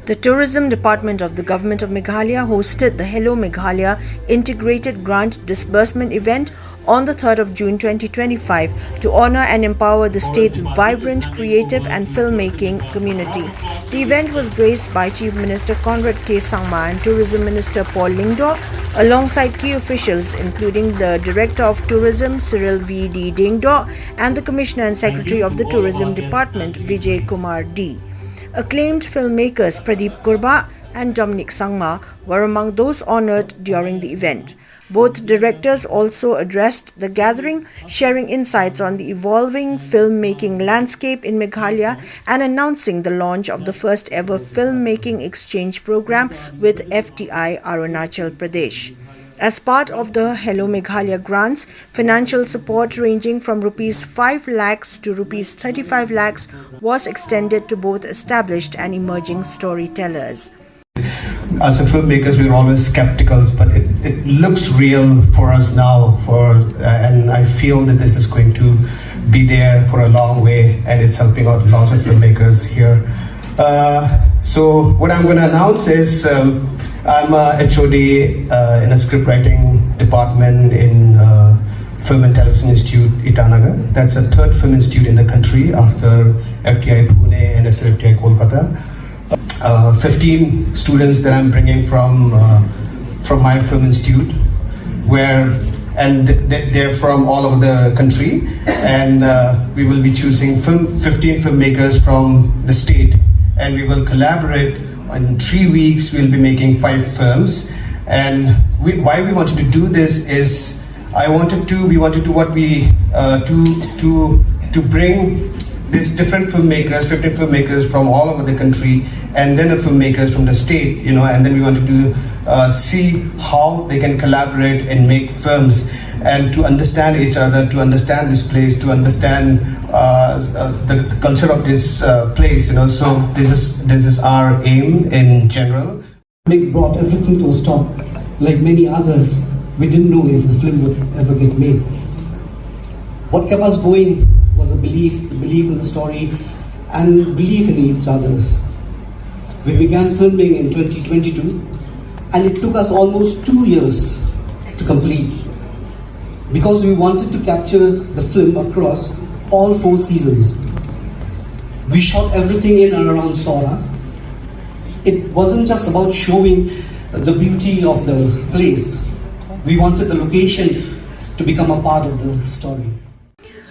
The Tourism Department of the Government of Meghalaya hosted the Hello Meghalaya Integrated Grant Disbursement event on the 3rd of June 2025 to honor and empower the state's vibrant, creative and filmmaking community. The event was graced by Chief Minister Conrad K. Sangma and Tourism Minister Paul Lyngdoh alongside key officials including the Director of Tourism Cyril V. D. Dingdoh and the Commissioner and Secretary of the Tourism Department Vijay Kumar D. Acclaimed filmmakers Pradeep Kurba and Dominic Sangma were among those honored during the event. Both directors also addressed the gathering, sharing insights on the evolving filmmaking landscape in Meghalaya and announcing the launch of the first ever filmmaking exchange program with FTI Arunachal Pradesh. As part of the Hello Meghalaya grants, financial support ranging from Rs 5 lakhs to Rs 35 lakhs was extended to both established and emerging storytellers. As a filmmakers, we're always skeptical, but it looks real for us now. And I feel that this is going to be there for a long way, and it's helping out lots of filmmakers here. So what I'm going to announce is I'm a HOD in a scriptwriting department in Film and Television Institute, Itanagar. That's a third film institute in the country after FTI Pune and SFTI Kolkata. 15 students that I'm bringing from my film institute, they're from all over the country, and we will be choosing 15 filmmakers from the state, and we will collaborate. In 3 weeks, we'll be making 5 films. And why we wanted to do this is we wanted to bring these different filmmakers, 15 filmmakers from all over the country, and then the filmmakers from the state, and then we wanted to see how they can collaborate and make films, and to understand each other, to understand this place, to understand the culture of this place, So this is our aim in general. Meg brought everything to a stop. Like many others, we didn't know if the film would ever get made. What kept us going was the belief in the story and belief in each other. We began filming in 2022, and it took us almost 2 years to complete, because we wanted to capture the film across all 4 seasons. We shot everything in and around Sora. It wasn't just about showing the beauty of the place. We wanted the location to become a part of the story.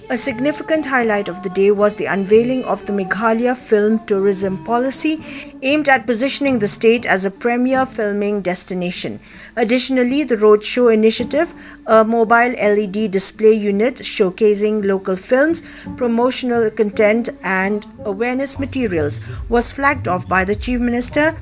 A significant highlight of the day was the unveiling of the Meghalaya Film Tourism Policy, aimed at positioning the state as a premier filming destination. Additionally, the Roadshow Initiative, a mobile LED display unit showcasing local films, promotional content and awareness materials, was flagged off by the Chief Minister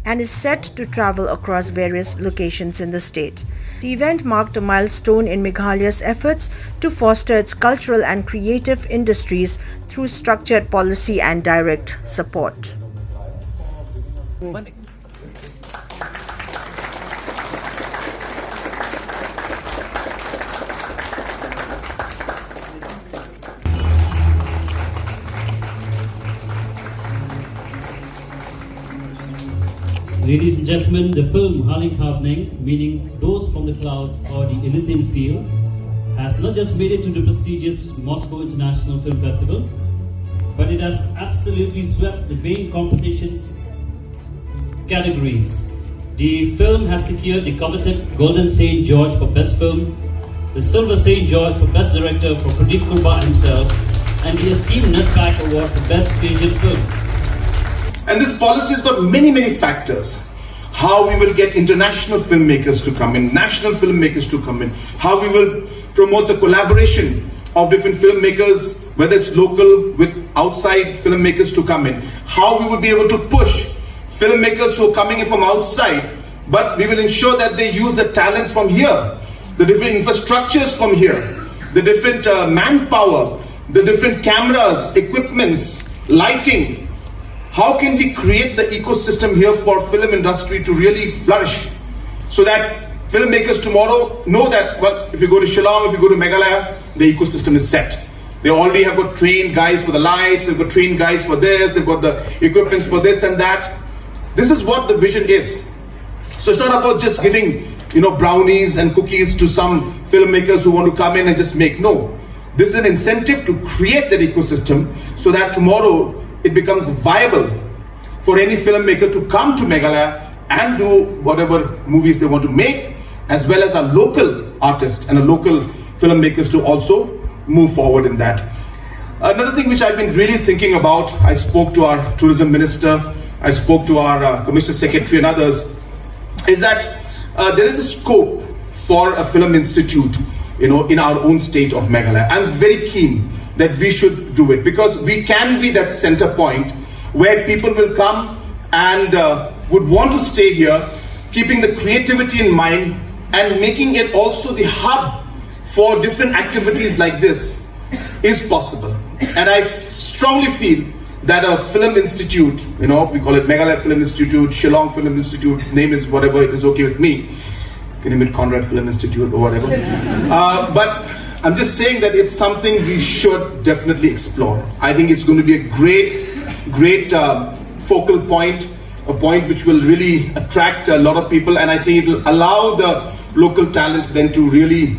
and is set to travel across various locations in the state. The event marked a milestone in Meghalaya's efforts to foster its cultural and creative industries through structured policy and direct support. Ladies and gentlemen, the film Haling Khapning, meaning Those from the Clouds or the Elysian Field, has not just made it to the prestigious Moscow International Film Festival, but it has absolutely swept the main competitions categories. The film has secured the coveted Golden St. George for Best Film, the Silver St. George for Best Director for Pradeep Kurba himself, and the esteemed Nutpack Award for Best Asian Film. And this policy has got many factors. How we will get international filmmakers to come in, national filmmakers to come in, how we will promote the collaboration of different filmmakers, whether it's local with outside filmmakers to come in, how we would be able to push filmmakers who are coming in from outside, but we will ensure that they use the talent from here, the different infrastructures from here, the different manpower, the different cameras, equipments, lighting. How can we create the ecosystem here for film industry to really flourish, so that filmmakers tomorrow know that, well, if you go to Shillong, if you go to Meghalaya, the ecosystem is set. They already have got trained guys for the lights, they've got trained guys for this, they've got the equipments for this and that. This is what the vision is. So it's not about just giving, brownies and cookies to some filmmakers who want to come in and just make. No, this is an incentive to create that ecosystem so that tomorrow it becomes viable for any filmmaker to come to Meghalaya and do whatever movies they want to make, as well as our local artists and our local filmmakers to also move forward in that. Another thing which I've been really thinking about, I spoke to our tourism minister, I spoke to our commissioner secretary and others, is that there is a scope for a film institute, in our own state of Meghalaya. I'm very keen that we should do it, because we can be that center point where people will come and would want to stay here, keeping the creativity in mind and making it also the hub for different activities like this is possible. And I strongly feel that a film institute, we call it Meghalaya Film Institute, Shillong Film Institute, name is whatever, it is okay with me. You can name it Conrad Film Institute or whatever. But I'm just saying that it's something we should definitely explore. I think it's going to be a great focal point, a point which will really attract a lot of people, and I think it will allow the local talent then to really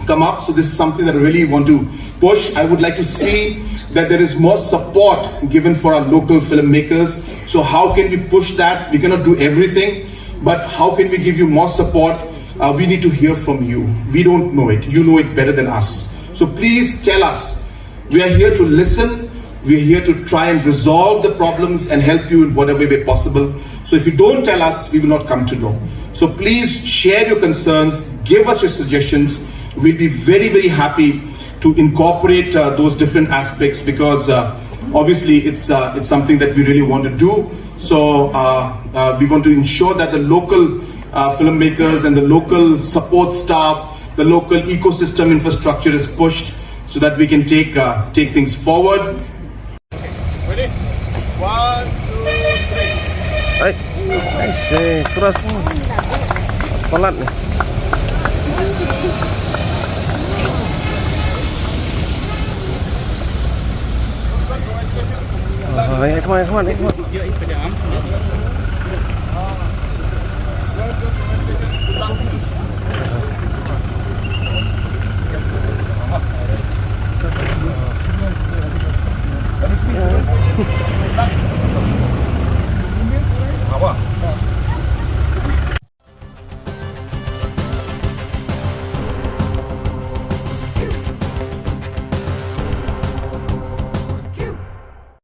come up. So this is something that I really want to push. I would like to see that there is more support given for our local filmmakers. So how can we push that? We cannot do everything, but how can we give you more support? We need to hear from you. We don't know it. You know it better than us. So please tell us. We are here to listen. We are here to try and resolve the problems and help you in whatever way possible. So if you don't tell us, we will not come to know. So please share your concerns, give us your suggestions. We'll be very, very happy to incorporate those different aspects, because obviously it's something that we really want to do. So we want to ensure that the local filmmakers and the local support staff, the local ecosystem infrastructure is pushed so that we can take things forward. Ready? 1, 2, 3. Ay, terus pelan nih. Come on.